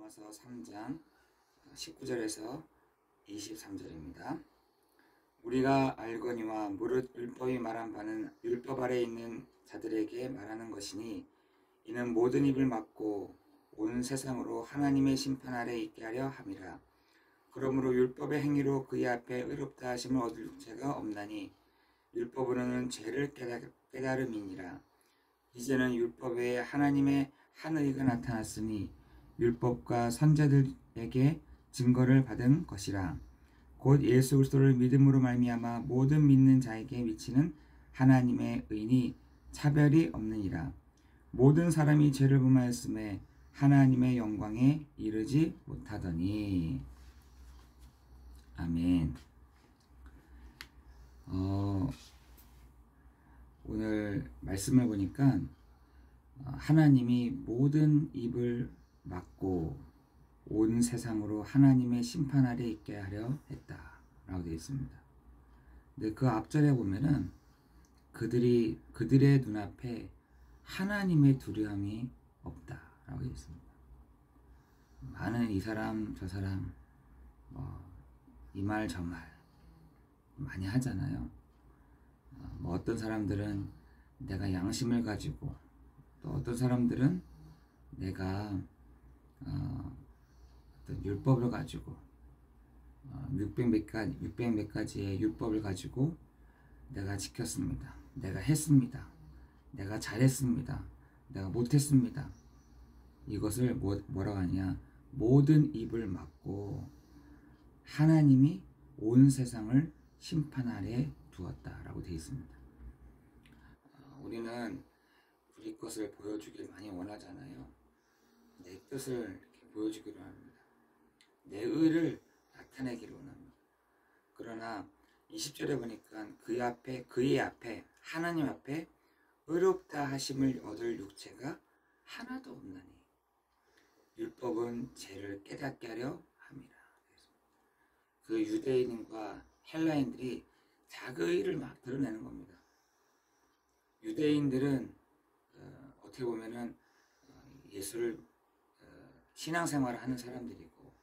로마서 3장 19절에서 23절입니다. 우리가 알거니와 무릇 율법이 말한 바는 율법 아래 있는 자들에게 말하는 것이니 이는 모든 입을 막고 온 세상으로 하나님의 심판 아래 있게 하려 함이라. 그러므로 율법의 행위로 그의 앞에 의롭다 하심을 얻을 죄가 없나니 율법으로는 죄를 깨달음이니라. 이제는 율법 외에 하나님의 한 의가 나타났으니 율법과 선자들에게 증거를 받은 것이라. 곧 예수 그리스도를 믿음으로 말미암아 모든 믿는 자에게 미치는 하나님의 의니 차별이 없느니라. 모든 사람이 죄를 범하였음에 하나님의 영광에 이르지 못하더니. 아멘. 오늘 말씀을 보니까 하나님이 모든 입을 막고 온 세상으로 하나님의 심판 아래 있게 하려 했다라고 되어 있습니다. 근데 그 앞절에 보면은 그들의 눈앞에 하나님의 두려움이 없다라고 되어 있습니다. 많은 이 사람 저 사람 이 말 저 말 많이 하잖아요. 어떤 사람들은 내가 양심을 가지고, 또 어떤 사람들은 내가 어떤 율법을 가지고 600 몇 가지의 율법을 가지고 내가 지켰습니다. 내가 했습니다. 내가 잘했습니다. 내가 못했습니다. 이것을 뭐라고 하냐? 모든 입을 막고 하나님이 온 세상을 심판 아래 두었다라고 되어 있습니다. 우리는 우리 것을 보여주길 많이 원하잖아요. 내 뜻을 이렇게 보여주기를 합니다. 내 의를 나타내기를 원합니다. 그러나 20절에 보니까 그의 앞에 하나님 앞에 의롭다 하심을 얻을 육체가 하나도 없나니 율법은 죄를 깨닫게 하려 함이라. 그 유대인과 헬라인들이 자기의 의를 막 드러내는 겁니다. 유대인들은 어떻게 보면은 예수를 신앙생활을 하는 사람들이고,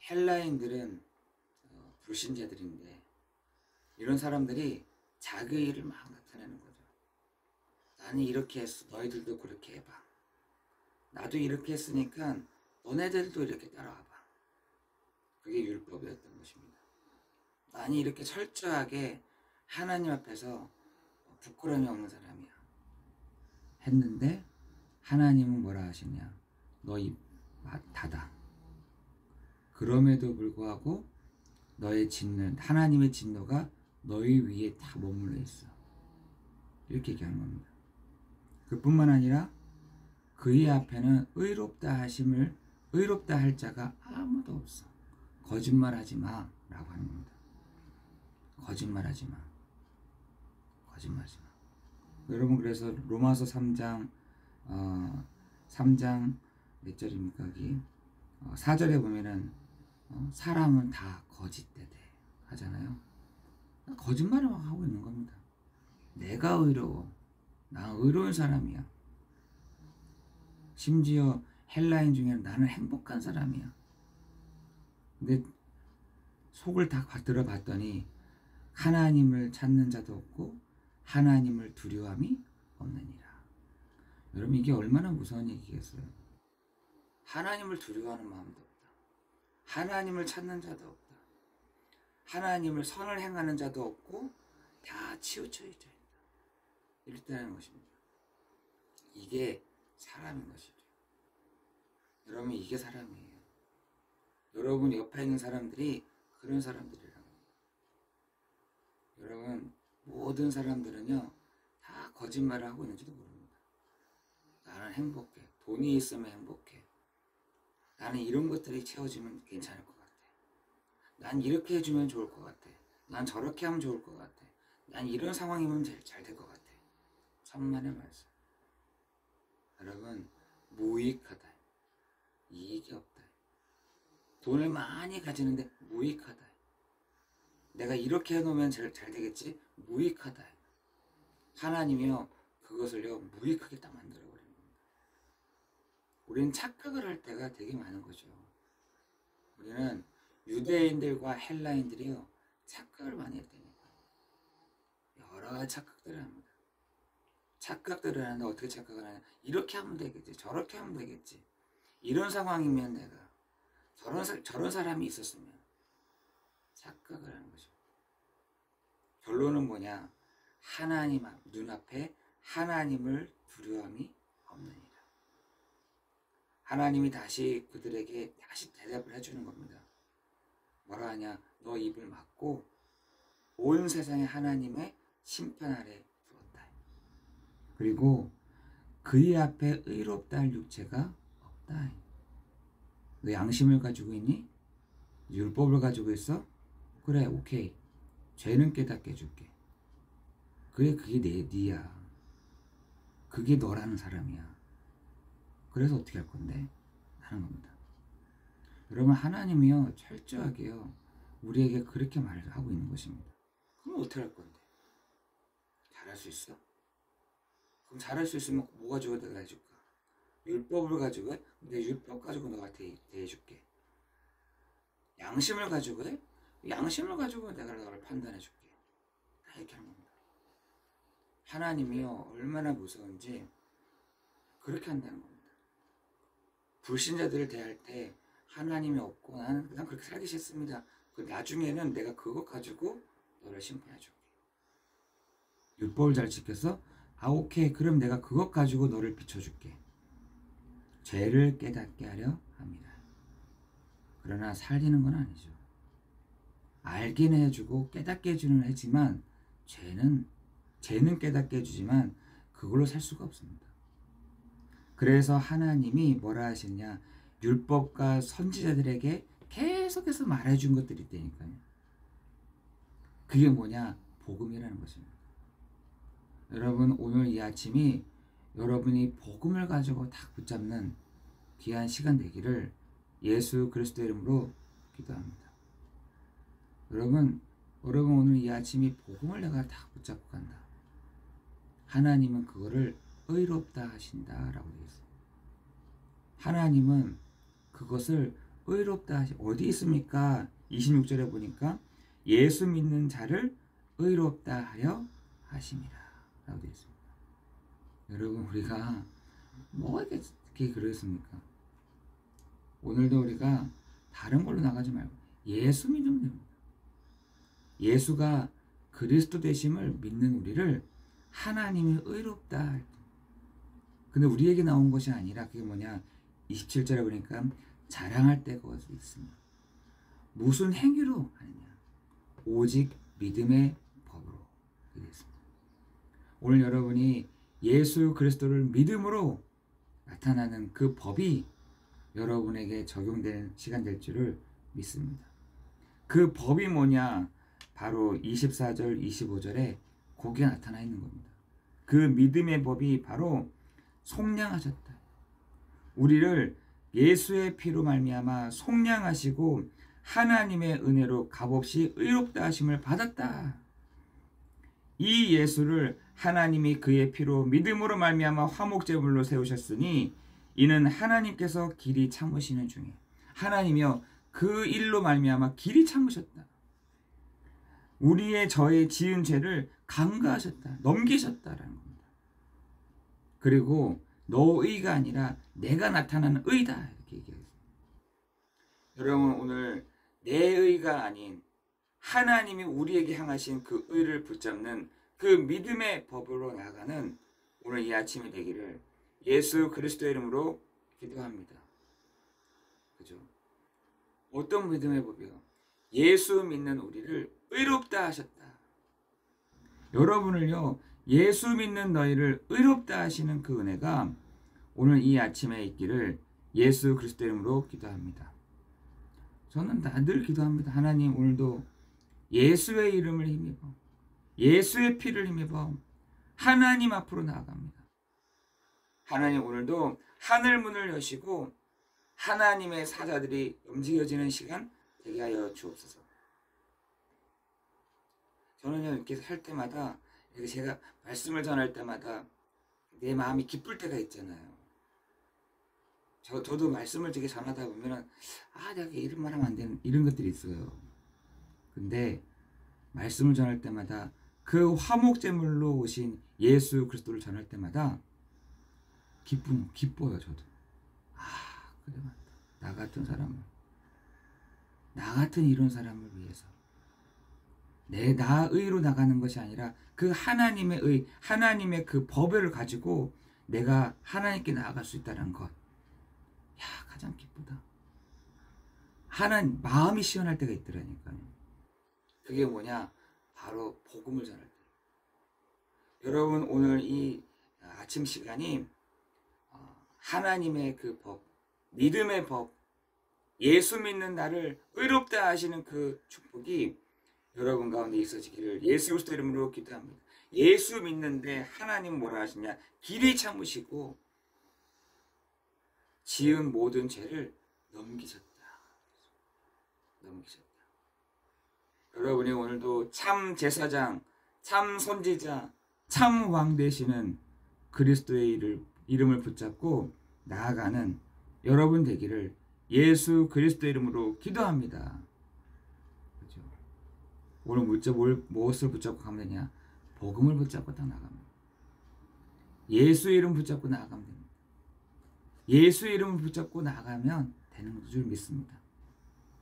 헬라인들은 불신자들인데, 이런 사람들이 자기의 의를 막 나타내는 거죠. 나는 이렇게 했어, 너희들도 그렇게 해봐. 나도 이렇게 했으니까 너네들도 이렇게 따라와봐. 그게 율법이었던 것입니다. 나는 이렇게 철저하게 하나님 앞에서 부끄러움이 없는 사람이야 했는데, 하나님은 뭐라 하시냐? 너 입 닫아. 그럼에도 불구하고 하나님의 진노가 너희 위에 다 머물러 있어. 이렇게 얘기하는 겁니다. 그뿐만 아니라 그의 앞에는 의롭다 할 자가 아무도 없어. 거짓말하지 마 라고 하는 겁니다. 거짓말하지 마. 여러분, 그래서 로마서 3장 몇 절입니까? 여기 4절에 보면은 사람은 다 거짓되대 하잖아요. 거짓말을 막 하고 있는 겁니다. 내가 의로워. 나 의로운 사람이야. 심지어 헬라인 중에는 나는 행복한 사람이야. 근데 속을 다 들어봤더니 하나님을 찾는 자도 없고 하나님을 두려움이 없느니라. 여러분, 이게 얼마나 무서운 얘기겠어요? 하나님을 두려워하는 마음도 없다. 하나님을 찾는 자도 없다. 하나님을 선을 행하는 자도 없고 다 치우쳐 있다. 이렇다는 것입니다. 이게 사람인 것이죠. 여러분, 이게 사람이에요. 여러분 옆에 있는 사람들이 그런 사람들이라고 합니다. 여러분, 모든 사람들은요 다 거짓말을 하고 있는지도 모릅니다. 나는 행복해. 돈이 있으면 행복해. 나는 이런 것들이 채워지면 괜찮을 것 같아. 난 이렇게 해주면 좋을 것 같아. 난 저렇게 하면 좋을 것 같아. 난 이런 상황이면 잘 될 것 같아. 천만의 말씀. 여러분, 무익하다. 이익이 없다. 돈을 많이 가지는데 무익하다. 내가 이렇게 해놓으면 잘 되겠지? 무익하다. 하나님이요 그것을요 무익하게 딱 만들어버리는 겁니다. 우리는 착각을 할 때가 되게 많은 거죠. 우리는 유대인들과 헬라인들이요, 착각을 많이 했다니까. 여러 가지 착각들을 합니다. 착각들을 하는데 어떻게 착각을 하냐? 이렇게 하면 되겠지, 저렇게 하면 되겠지. 이런 상황이면 내가 저런 사람이 있었으면 착각을 하는 거죠. 결론은 뭐냐? 하나님 눈앞에 하나님을 두려움이 없느니라. 하나님이 다시 그들에게 다시 대답을 해주는 겁니다. 뭐라 하냐? 너 입을 막고 온 세상에 하나님의 심판 아래 두었다. 그리고 그의 앞에 의롭다 할 육체가 없다. 너 양심을 가지고 있니? 율법을 가지고 있어? 그래, 오케이. 죄는 깨닫게 해줄게. 그래, 그게 니야. 그게 너라는 사람이야. 그래서 어떻게 할 건데? 하는 겁니다. 여러분, 하나님이요, 철저하게요, 우리에게 그렇게 말을 하고 있는 것입니다. 그럼 어떻게 할 건데? 잘할 수 있어? 그럼 잘할 수 있으면 뭐 가지고 내가 해줄까? 율법을 가지고 해? 내 율법 가지고 너가 대해줄게. 양심을 가지고 해? 양심을 가지고 내가 너를 판단해줄게. 이렇게 하는 겁니다. 하나님이요, 얼마나 무서운지 그렇게 한다는 겁니다. 불신자들을 대할 때 하나님이 없고 나는 그냥 그렇게 살기 싫습니다. 그 나중에는 내가 그거 가지고 너를 심판해줄게. 율법을 잘 지켜서 오케이, 그럼 내가 그것 가지고 너를 비춰줄게. 죄를 깨닫게 하려 합니다. 그러나 살리는 건 아니죠. 알긴 해주고 깨닫게 해주는 해지만 죄는 깨닫게 해주지만 그걸로 살 수가 없습니다. 그래서 하나님이 뭐라 하시냐? 율법과 선지자들에게 계속해서 말해준 것들이 있다니까요. 그게 뭐냐? 복음이라는 것입니다. 여러분, 오늘 이 아침이 여러분이 복음을 가지고 딱 붙잡는 귀한 시간 되기를 예수 그리스도 이름으로 기도합니다. 여러분 오늘 이 아침이 복음을 내가 딱 붙잡고 간다. 하나님은 그거를 의롭다 하신다라고 되어 있어요. 하나님은 그것을 의롭다 어디 있습니까? 26절에 보니까 예수 믿는 자를 의롭다 하려 하심이라 라고 되어 있습니다. 여러분, 우리가 뭐가 이렇게 그러겠습니까? 오늘도 우리가 다른 걸로 나가지 말고 예수 믿으면 됩니다. 예수가 그리스도 되심을 믿는 우리를 하나님이 의롭다 할 때. 근데 우리에게 나온 것이 아니라 그게 뭐냐? 27절에 보니까 자랑할 때가 있습니다. 무슨 행위로 하느냐? 오직 믿음의 법으로. 되겠습니다. 오늘 여러분이 예수 그리스도를 믿음으로 나타나는 그 법이 여러분에게 적용되는 시간 될 줄을 믿습니다. 그 법이 뭐냐? 바로 24절, 25절에 거기에 나타나 있는 겁니다. 그 믿음의 법이 바로 속량하셨다. 우리를 예수의 피로 말미암아 속량하시고 하나님의 은혜로 값없이 의롭다 하심을 받았다. 이 예수를 하나님이 그의 피로 믿음으로 말미암아 화목제물로 세우셨으니 이는 하나님께서 길이 참으시는 중에 하나님이여 그 일로 말미암아 길이 참으셨다. 우리의 저의 지은 죄를 간과하셨다. 넘기셨다라는 겁니다. 그리고 너의가 아니라 내가 나타나는 의다 이렇게 얘기하겠습니다. 여러분, 오늘 내 의가 아닌 하나님이 우리에게 향하신 그 의를 붙잡는 그 믿음의 법으로 나아가는 오늘 이 아침이 되기를 예수 그리스도의 이름으로 기도합니다. 그죠? 어떤 믿음의 법이요? 예수 믿는 우리를 의롭다 하셨다. 여러분을요, 예수 믿는 너희를 의롭다 하시는 그 은혜가 오늘 이 아침에 있기를 예수 그리스도 이름으로 기도합니다. 저는 늘 기도합니다. 하나님, 오늘도 예수의 이름을 힘입어 예수의 피를 힘입어 하나님 앞으로 나아갑니다. 하나님, 오늘도 하늘 문을 여시고 하나님의 사자들이 움직여지는 시간 되게 하여 주옵소서. 저는요, 이렇게 할 때마다, 이렇게 제가 말씀을 전할 때마다 내 마음이 기쁠 때가 있잖아요. 저도 말씀을 되게 전하다 보면은 내가 이런 말 하면 안 되는 이런 것들이 있어요. 근데 말씀을 전할 때마다 그 화목제물로 오신 예수 그리스도를 전할 때마다 기뻐요. 저도. 그래 맞다. 나 같은 이런 사람을 위해서 나 의로 나가는 것이 아니라 그 하나님의 의, 하나님의 그 법을 가지고 내가 하나님께 나아갈 수 있다는 것. 가장 기쁘다. 마음이 시원할 때가 있더라니까요. 그게 뭐냐? 바로 복음을 전할 때. 여러분 오늘 이 아침 시간이 하나님의 그 법, 믿음의 법, 예수 믿는 나를 의롭다 하시는 그 축복이 여러분 가운데 있어지기를 예수 그리스도 이름으로 기도합니다. 예수 믿는데 하나님 뭐라 하시냐? 길이 참으시고 지은 모든 죄를 넘기셨다. 여러분이 오늘도 참 제사장, 참 선지자, 참 왕 되시는 그리스도의 이름을 붙잡고 나아가는 여러분 되기를 예수 그리스도 이름으로 기도합니다. 그렇죠? 오늘 무엇을 붙잡고 가면 되냐? 복음을 붙잡고 딱 나가면 예수 이름 붙잡고 나아가면 됩니다. 예수 이름을 붙잡고 나가면 되는 줄 믿습니다.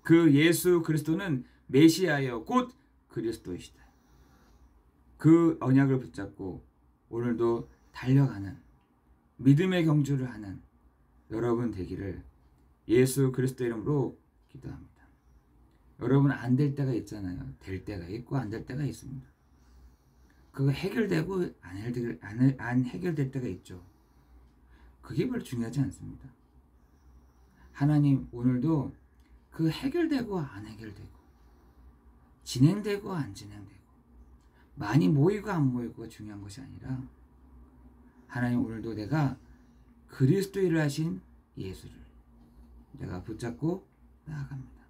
그 예수 그리스도는 메시아여 곧 그리스도이시다. 그 언약을 붙잡고 오늘도 달려가는 믿음의 경주를 하는 여러분 되기를 예수 그리스도 이름으로 기도합니다. 여러분 안 될 때가 있잖아요. 될 때가 있고 안 될 때가 있습니다. 그거 해결되고 안 해결될 때가 있죠. 그게 별로 중요하지 않습니다. 하나님 오늘도 그 해결되고 안 해결되고 진행되고 안 진행되고 많이 모이고 안 모이고가 중요한 것이 아니라 하나님 오늘도 내가 그리스도 일을 하신 예수를 내가 붙잡고 나아갑니다.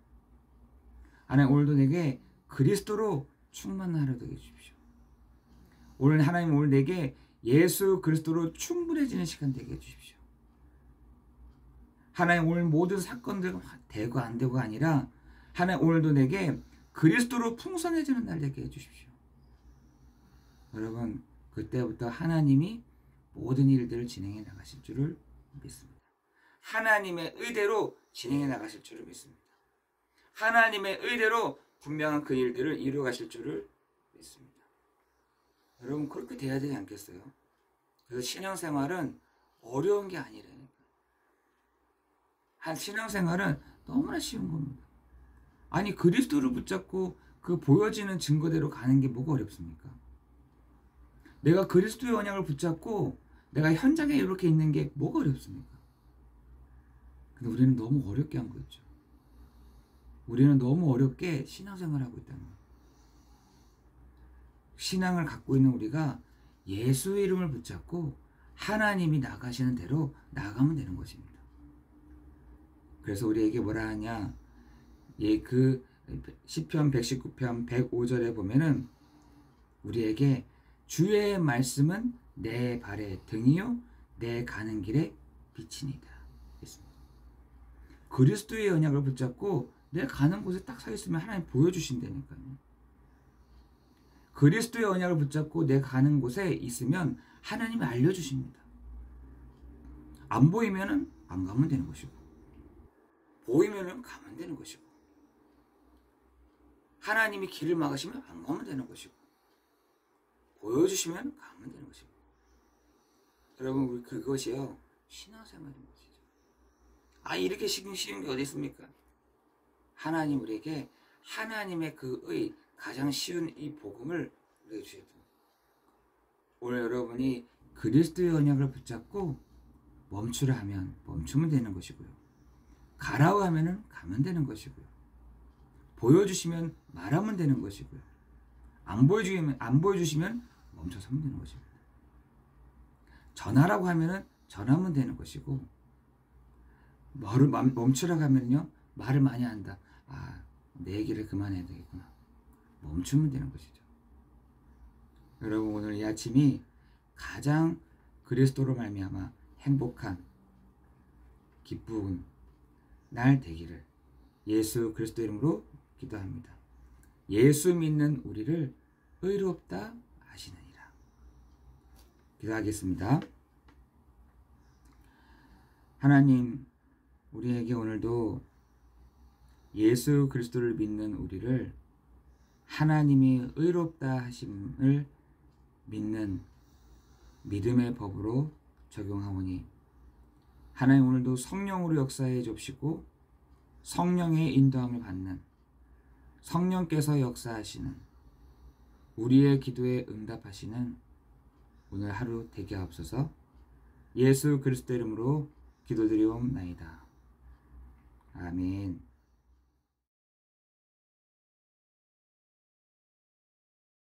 하나님 오늘도 내게 그리스도로 충만한 하루 되게 해주십시오. 하나님 오늘 내게 예수 그리스도로 충분해지는 시간 되게 해주십시오. 하나님 오늘 모든 사건들 되고 안 되고가 아니라 하나님 오늘도 내게 그리스도로 풍성해지는 날 되게 해주십시오. 여러분 그때부터 하나님이 모든 일들을 진행해 나가실 줄을 믿습니다. 하나님의 의대로 진행해 나가실 줄을 믿습니다. 하나님의 의대로 분명한 그 일들을 이루어 가실 줄을 믿습니다. 여러분 그렇게 돼야 되지 않겠어요? 그래서 신앙생활은 어려운 게 아니라니까. 신앙생활은 너무나 쉬운 겁니다. 아니 그리스도를 붙잡고 그 보여지는 증거대로 가는 게 뭐가 어렵습니까? 내가 그리스도의 언약을 붙잡고 내가 현장에 이렇게 있는 게 뭐가 어렵습니까? 근데 우리는 너무 어렵게 한 거죠. 우리는 너무 어렵게 신앙생활을 하고 있다는 거예요. 신앙을 갖고 있는 우리가 예수의 이름을 붙잡고 하나님이 나가시는 대로 나가면 되는 것입니다. 그래서 우리에게 뭐라 하냐? 그 시편 119편 105절에 보면은 우리에게 주의 말씀은 내 발의 등이요 내 가는 길에 빛이니이다. 그리스도의 언약을 붙잡고 내 가는 곳에 딱 서 있으면 하나님 보여주신다니까요. 그리스도의 언약을 붙잡고 내 가는 곳에 있으면 하나님이 알려주십니다. 안 보이면은 안 가면 되는 것이고 보이면은 가면 되는 것이고 하나님이 길을 막으시면 안 가면 되는 것이고 보여주시면 가면 되는 것이고 여러분 우리 그것이요 신앙생활인 것이죠. 이렇게 쉬운 게 어디 있습니까? 하나님 우리에게 하나님의 그의 가장 쉬운 이 복음을 우리에게 주셔야 됩니다. 오늘 여러분이 그리스도의 언약을 붙잡고 멈추라 하면 멈추면 되는 것이고요. 가라고 하면은 가면 되는 것이고요. 보여주시면 말하면 되는 것이고요. 안 보여주시면 멈춰서 하면 되는 것입니다. 전하라고 하면은 전하면 되는 것이고 멈추라고 하면요 말을 많이 한다. 내 얘기를 그만해야 되겠구나. 멈추면 되는 것이죠. 여러분 오늘 이 아침이 가장 그리스도로 말미암아 행복한 기쁜 날 되기를 예수 그리스도 이름으로 기도합니다. 예수 믿는 우리를 의롭다 하시느니라. 기도하겠습니다. 하나님, 우리에게 오늘도 예수 그리스도를 믿는 우리를 하나님이 의롭다 하심을 믿는 믿음의 법으로 적용하오니 하나님, 오늘도 성령으로 역사해 줍시고 성령의 인도함을 받는 성령께서 역사하시는 우리의 기도에 응답하시는 오늘 하루 되게 하옵소서. 예수 그리스도 이름으로 기도드리옵나이다. 아멘.